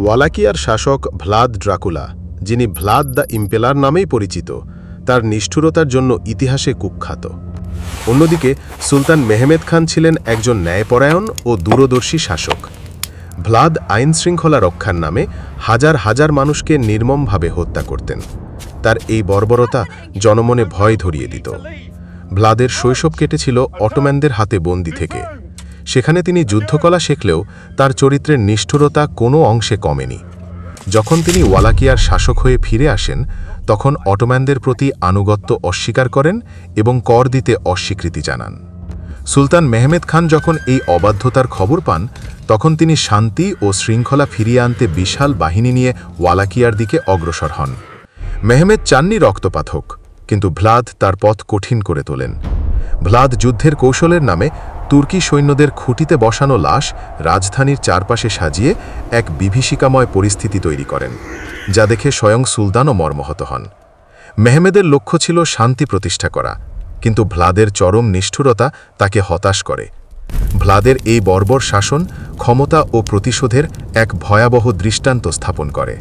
ওয়ালাকিয়ার শাসক Vlad Dracula, যিনি Vlad the impeller নামেই পরিচিত, তার নিষ্ঠুরতার জন্য ইতিহাসে কুখ্যাত। অন্যদিকে সুলতান মেহমেদ খান ছিলেন একজন ন্যায়পরায়ণ ও দূরদর্শী শাসক। ভ্লাদ আইনশৃঙ্খলা রক্ষার নামে হাজার হাজার মানুষকে নির্মমভাবে হত্যা করতেন। তার এই বর্বরতা জনমনে ভয় ধরিয়ে দিত। ভ্লাদের শৈশব কেটেছিল অটোম্যানদের হাতে বন্দী থেকে। সেখানে তিনি যুদ্ধকলা শিখলেও তার চরিত্রের নিষ্ঠুরতা কোনো অংশে কমেনি। যখন তিনি ওয়ালাকিয়ার শাসক হয়ে ফিরে আসেন, তখন অটোম্যানদের প্রতি আনুগত্য অস্বীকার করেন এবং কর দিতে অস্বীকৃতি জানান। সুলতান মেহমেদ খান যখন এই অবাধ্যতার খবর পান, তখন তিনি শান্তি ও শৃঙ্খলা ফিরিয়ে আনতে বিশাল বাহিনী নিয়ে ওয়ালাকিয়ার দিকে অগ্রসর হন। মেহমেদ চাননি রক্তপাত হোক, কিন্তু ভ্লাদ তার পথ কঠিন করে তোলেন। ভ্লাদ যুদ্ধের কৌশলের নামে তুর্কি সৈন্যদের খুঁটিতে বসানো লাশ রাজধানীর চারপাশে সাজিয়ে এক বিভীষিকাময় পরিস্থিতি তৈরি করেন, যা দেখে স্বয়ং সুলতানও মর্মাহত হন। মেহমেদের লক্ষ্য ছিল শান্তি প্রতিষ্ঠা করা, কিন্তু ভ্লাদের চরম নিষ্ঠুরতা তাকে হতাশ করে। ভ্লাদের এই বর্বর শাসন ক্ষমতা ও প্রতিশোধের এক ভয়াবহ দৃষ্টান্ত স্থাপন করে।